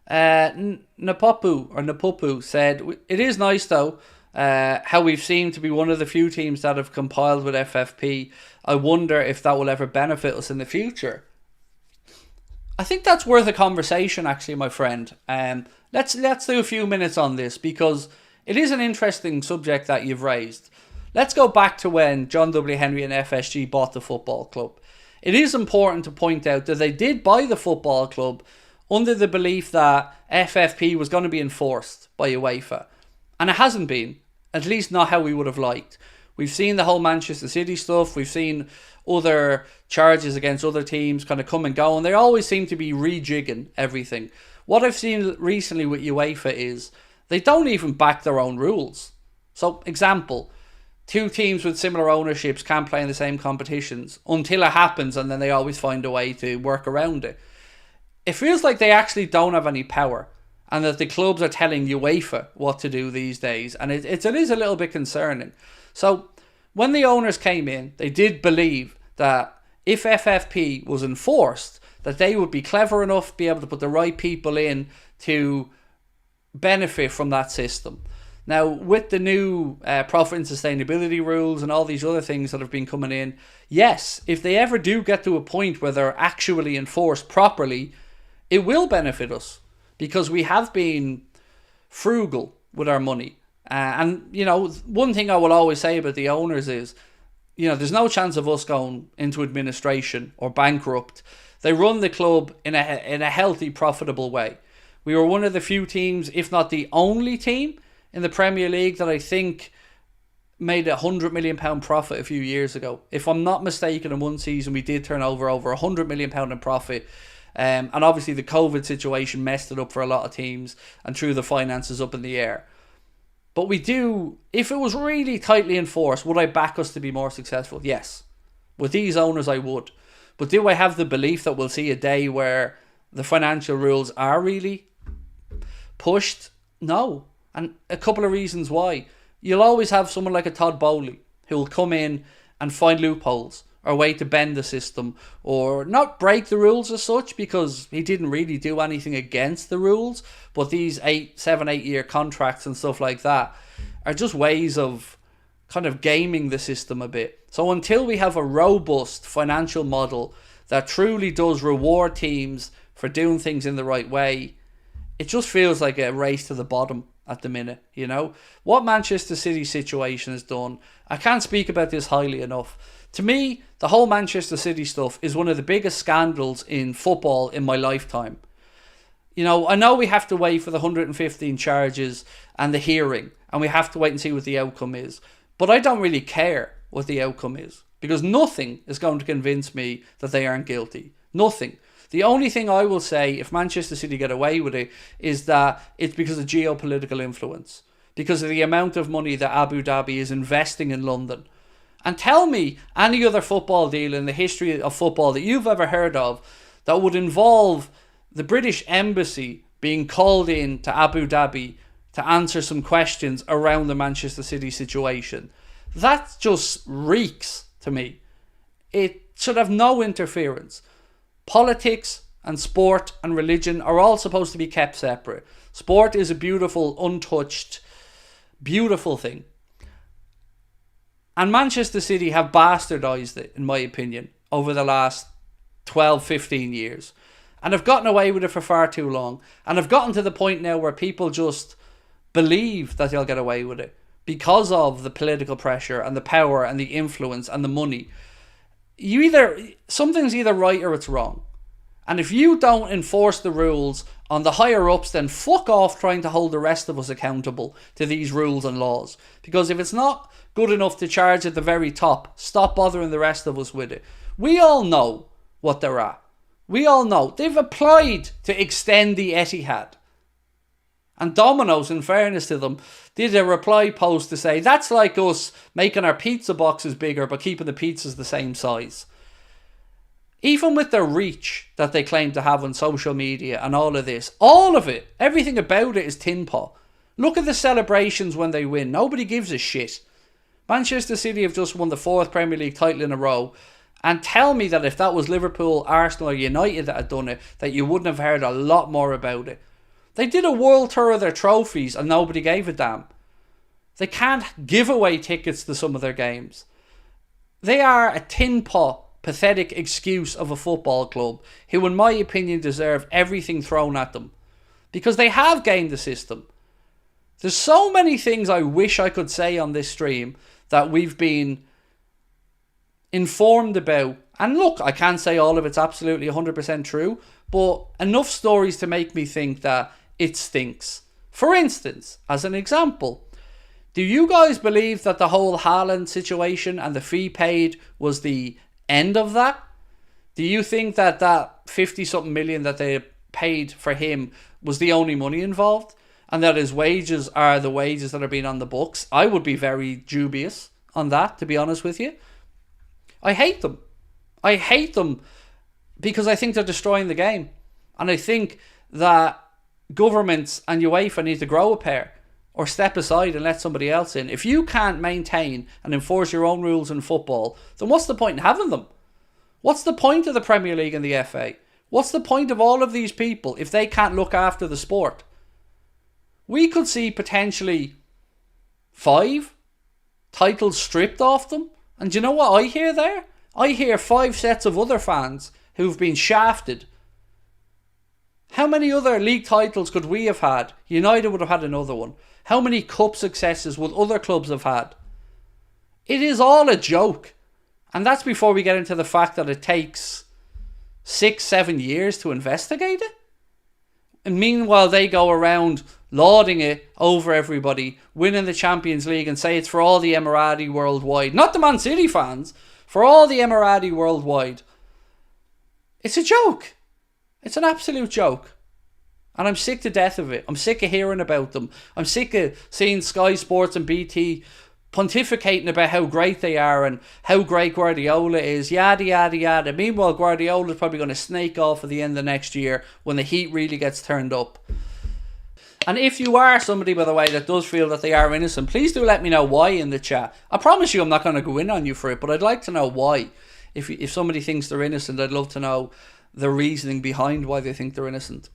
Napopu said, it is nice though, how we've seemed to be one of the few teams that have compiled with FFP. I wonder if that will ever benefit us in the future. I think that's worth a conversation, actually, my friend. Let's do a few minutes on this, because it is an interesting subject that you've raised. Let's go back to when John W. Henry and FSG bought the football club. It is important to point out that they did buy the football club under the belief that FFP was going to be enforced by UEFA. And it hasn't been, at least not how we would have liked. We've seen the whole Manchester City stuff. We've seen other charges against other teams kind of come and go. And they always seem to be rejigging everything. What I've seen recently with UEFA is they don't even back their own rules. So, example, two teams with similar ownerships can't play in the same competitions until it happens, and then they always find a way to work around it. It feels like they actually don't have any power, and that the clubs are telling UEFA what to do these days, and it is a little bit concerning. So when the owners came in, they did believe that if FFP was enforced, that they would be clever enough to be able to put the right people in to benefit from that system. Now, with the new profit and sustainability rules and all these other things that have been coming in, yes, if they ever do get to a point where they're actually enforced properly, it will benefit us, because we have been frugal with our money. And, you know, one thing I will always say about the owners is, you know, there's no chance of us going into administration or bankrupt. They run the club in a healthy, profitable way. We were one of the few teams, if not the only team, in the Premier League that I think made £100 million profit a few years ago. If I'm not mistaken, in one season we did turn over £100 million in profit. And obviously the COVID situation messed it up for a lot of teams and threw the finances up in the air. But we do, if it was really tightly enforced, would I back us to be more successful? Yes. With these owners, I would. But do I have the belief that we'll see a day where the financial rules are really pushed? No. And a couple of reasons why. You'll always have someone like a Todd Bowley who will come in and find loopholes or a way to bend the system, or not break the rules as such, because he didn't really do anything against the rules. But these 7-8 year contracts and stuff like that are just ways of kind of gaming the system a bit. So until we have a robust financial model that truly does reward teams for doing things in the right way, it just feels like a race to the bottom at the minute. You know what Manchester City situation has done, I can't speak about this highly enough. To me, the whole Manchester City stuff is one of the biggest scandals in football in my lifetime. You know, I know we have to wait for the 115 charges and the hearing, and we have to wait and see what the outcome is. But I don't really care what the outcome is, because nothing is going to convince me that they aren't guilty. Nothing. The only thing I will say, if Manchester City get away with it, is that it's because of geopolitical influence, because of the amount of money that Abu Dhabi is investing in London. And tell me any other football deal in the history of football that you've ever heard of that would involve the British Embassy being called in to Abu Dhabi to answer some questions around the Manchester City situation. That just reeks to me. It should have no interference. Politics and sport and religion are all supposed to be kept separate. Sport is a beautiful, untouched, beautiful thing. And Manchester City have bastardised it, in my opinion, over the last 12, 15 years. And have gotten away with it for far too long. And have gotten to the point now where people just believe that they'll get away with it because of the political pressure and the power and the influence and the money. Something's either right or it's wrong. And if you don't enforce the rules on the higher ups, then fuck off trying to hold the rest of us accountable to these rules and laws. Because if it's not good enough to charge at the very top, stop bothering the rest of us with it. We all know what they're at. We all know. They've applied to extend the Etihad. And Domino's, in fairness to them, did a reply post to say, that's like us making our pizza boxes bigger but keeping the pizzas the same size. Even with the reach that they claim to have on social media and all of this, all of it, everything about it is tin pot. Look at the celebrations when they win. Nobody gives a shit. Manchester City have just won the 4th Premier League title in a row. And tell me that if that was Liverpool, Arsenal or United that had done it, that you wouldn't have heard a lot more about it. They did a world tour of their trophies and nobody gave a damn. They can't give away tickets to some of their games. They are a tin pot, pathetic excuse of a football club who, in my opinion, deserve everything thrown at them. Because they have gamed the system. There's so many things I wish I could say on this stream that we've been informed about. And look, I can't say all of it's absolutely 100% true, but enough stories to make me think that it stinks. For instance, as an example, do you guys believe that the whole Haaland situation and the fee paid was the end of that? Do you think that that 50-something million that they paid for him was the only money involved? And that his wages are the wages that are being on the books? I would be very dubious on that, to be honest with you. I hate them. I hate them because I think they're destroying the game. And I think that governments and UEFA need to grow a pair or step aside and let somebody else in. If you can't maintain and enforce your own rules in football, then what's the point in having them? What's the point of the Premier League and the FA? What's the point of all of these people if they can't look after the sport? We could see potentially 5 titles stripped off them. And do you know what I hear there? I hear 5 sets of other fans who've been shafted. How many other league titles could we have had? United would have had another one. How many cup successes would other clubs have had? It is all a joke. And that's before we get into the fact that it takes 6-7 years to investigate it. And meanwhile, they go around lauding it over everybody, winning the Champions League, and say it's for all the Emirati worldwide. Not the Man City fans, for all the Emirati worldwide. It's a joke. It's an absolute joke. And I'm sick to death of it. I'm sick of hearing about them. I'm sick of seeing Sky Sports and BT pontificating about how great they are and how great Guardiola is, yada, yada, yada. Meanwhile, Guardiola's probably going to snake off at the end of next year when the heat really gets turned up. And if you are somebody, by the way, that does feel that they are innocent, please do let me know why in the chat. I promise you I'm not going to go in on you for it, but I'd like to know why. If somebody thinks they're innocent, I'd love to know the reasoning behind why they think they're innocent.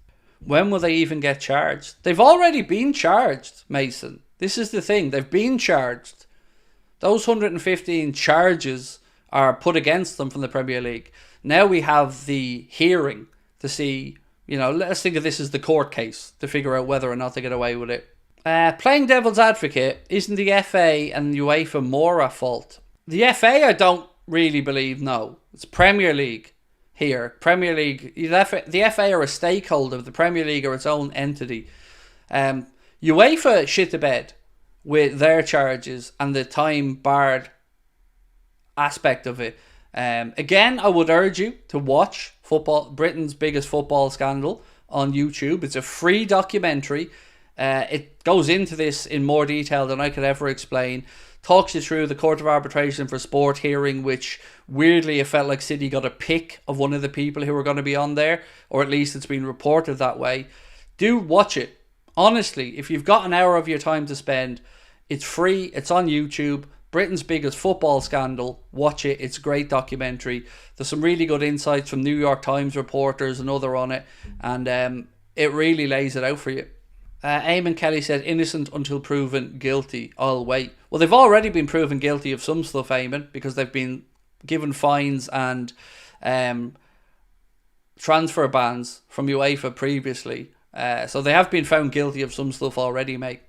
When will they even get charged? They've already been charged, Mason. This is the thing. They've been charged. Those 115 charges are put against them from the Premier League. Now we have the hearing to see, let's think of this as the court case to figure out whether or not they get away with it. Playing devil's advocate, isn't the FA and UEFA more at fault? The FA, I don't really believe, no. It's Premier League here. Premier League, the FA are a stakeholder, the Premier League are its own entity. UEFA shit the bed with their charges and the time barred aspect of it. Again, I would urge you to watch Britain's biggest football scandal on YouTube. It's a free documentary. It goes into this in more detail than I could ever explain. Talks you through the Court of Arbitration for Sport hearing, which weirdly it felt like City got a pick of one of the people who were going to be on there, or at least it's been reported that way. Do watch it. Honestly, if you've got an hour of your time to spend, it's free, it's on YouTube. Britain's biggest football scandal. Watch it. It's a great documentary. There's some really good insights from New York Times reporters and other on it. And it really lays it out for you. Eamon Kelly said, innocent until proven guilty. I'll wait. Well, they've already been proven guilty of some stuff, Eamon, because they've been given fines and transfer bans from UEFA previously. So they have been found guilty of some stuff already, mate.